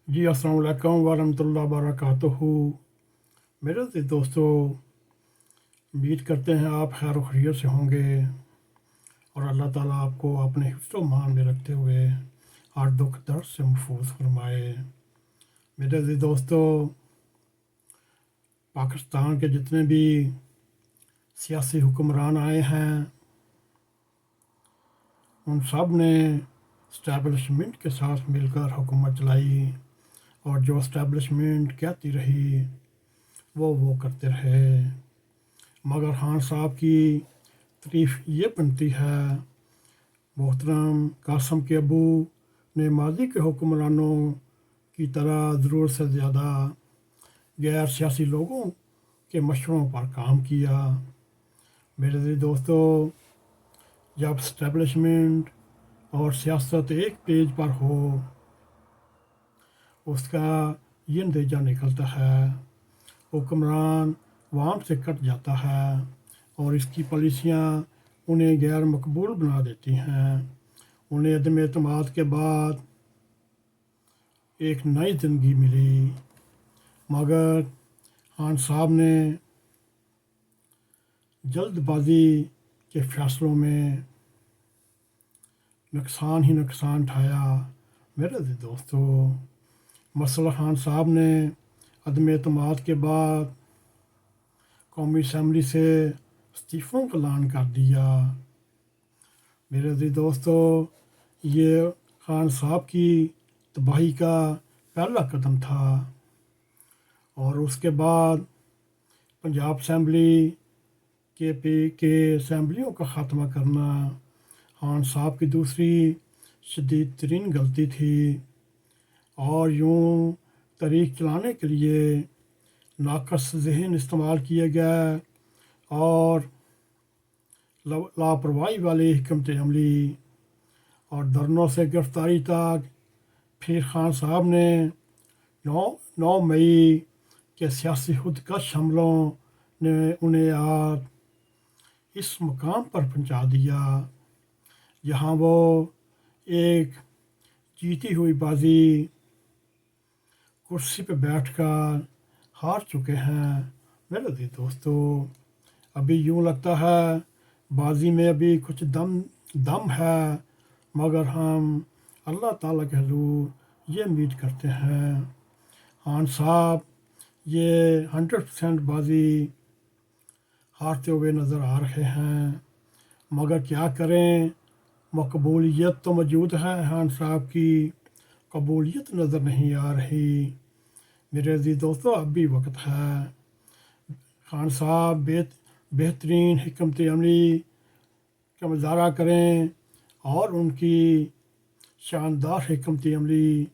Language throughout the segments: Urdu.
جی السلام علیکم ورحمۃ اللہ وبرکاتہ۔ میرے عزیز دوستو، امید کرتے ہیں آپ خیر و خیریت سے ہوں گے اور اللہ تعالیٰ آپ کو اپنے حفظ و مان میں رکھتے ہوئے ہر دکھ درد سے محفوظ فرمائے۔ میرے عزیز دوستو، پاکستان کے جتنے بھی سیاسی حکمران آئے ہیں ان سب نے اسٹیبلشمنٹ کے ساتھ مل کر حکومت چلائی، اور جو اسٹیبلشمنٹ کہتی رہی وہ کرتے رہے، مگر خان صاحب کی تعریف یہ بنتی ہے۔ محترم قاسم کے ابو نے ماضی کے حکمرانوں کی طرح ضرورت سے زیادہ غیر سیاسی لوگوں کے مشوروں پر کام کیا۔ میرے عزیز دوستو، جب اسٹیبلشمنٹ اور سیاست ایک پیج پر ہو اس کا یہ نتیجہ نکلتا ہے، حکمران عوام سے کٹ جاتا ہے اور اس کی پالیسیاں انہیں غیر مقبول بنا دیتی ہیں۔ انہیں عدم اعتماد کے بعد ایک نئی زندگی ملی، مگر خان صاحب نے جلد بازی کے فیصلوں میں نقصان ہی نقصان اٹھایا۔ میرے عزیز دوستو، مسئلہ خان صاحب نے عدم اعتماد کے بعد قومی اسمبلی سے استعفوں کا اعلان کر دیا۔ میرے عزیز دوستو، یہ خان صاحب کی تباہی کا پہلا قدم تھا، اور اس کے بعد پنجاب اسمبلی کے اسمبلیوں کا خاتمہ کرنا خان صاحب کی دوسری شدید ترین غلطی تھی، اور یوں تاریخ چلانے کے لیے ناقص ذہن استعمال کیے گئے اور لاپرواہی والی حکمت عملی اور دھرنوں سے گرفتاری تک۔ پھر خان صاحب نے 9 مئی کے سیاسی خودکش حملوں نے انہیں آج اس مقام پر پہنچا دیا جہاں وہ ایک جیتی ہوئی بازی کرسی پہ بیٹھ کر ہار چکے ہیں۔ میرے عزیز دوستو، ابھی یوں لگتا ہے بازی میں ابھی کچھ دم ہے، مگر ہم اللہ تعالیٰ کے حضور یہ امید کرتے ہیں خان صاحب یہ 100% بازی ہارتے ہوئے نظر آ رہے ہیں، مگر کیا کریں، مقبولیت تو موجود ہے، خان صاحب کی قبولیت نظر نہیں آ رہی۔ میرے عزیز دوستو، اب بھی وقت ہے، خان صاحب بہترین حکمت عملی کا مظاہرہ کریں اور ان کی شاندار حکمت عملی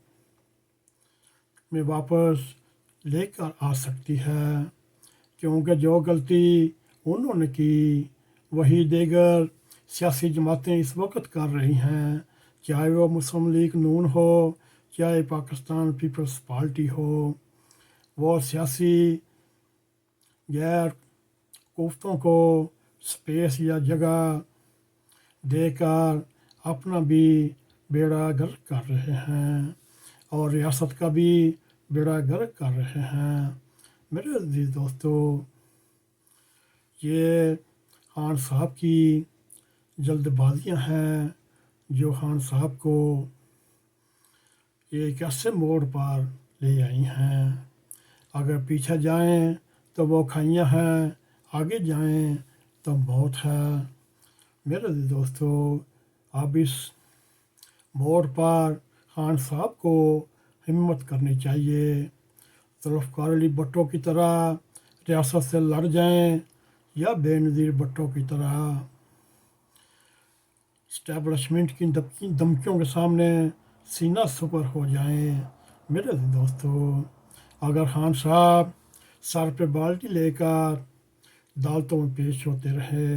میں واپس لے کر آ سکتی ہے، کیونکہ جو غلطی انہوں نے کی وہی دیگر سیاسی جماعتیں اس وقت کر رہی ہیں، چاہے وہ مسلم لیگ نون ہو، چاہے پاکستان پیپلز پارٹی ہو۔ وہ سیاسی غیر کوفتوں کو سپیس یا جگہ دے کر اپنا بھی بیڑا غرق کر رہے ہیں اور ریاست کا بھی بیڑا غرق کر رہے ہیں۔ میرے عزیز دوستو، یہ خان صاحب کی جلد بازیاں ہیں جو خان صاحب کو ایک ایسے موڑ پر لے آئی ہیں۔ اگر پیچھے جائیں تو وہ کھائیاں ہیں، آگے جائیں تو موت ہے۔ میرے عزیز دوستو، اب اس موڑ پر خان صاحب کو ہمت کرنی چاہیے، ذوالفقار علی بھٹو کی طرح ریاست سے لڑ جائیں یا بے نظیر بھٹو کی طرح اسٹیبلشمنٹ کی دھمکیوں کے سامنے سینہ سپر ہو جائیں۔ میرے عزیز دوستو، اگر خان صاحب سر پہ بالٹی لے کر عدالتوں میں پیش ہوتے رہے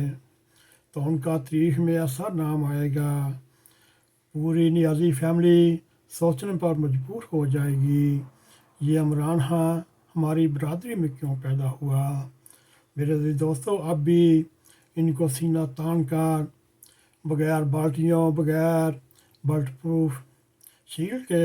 تو ان کا تاریخ میں ایسا نام آئے گا، پوری نیازی فیملی سوچنے پر مجبور ہو جائے گی، یہ عمران خان ہماری برادری میں کیوں پیدا ہوا۔ میرے عزیز دوستو، اب بھی ان کو سینہ تان کر بغیر بالٹیوں، بغیر بلٹ پروف شیلڈ کے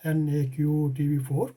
NAQ TV4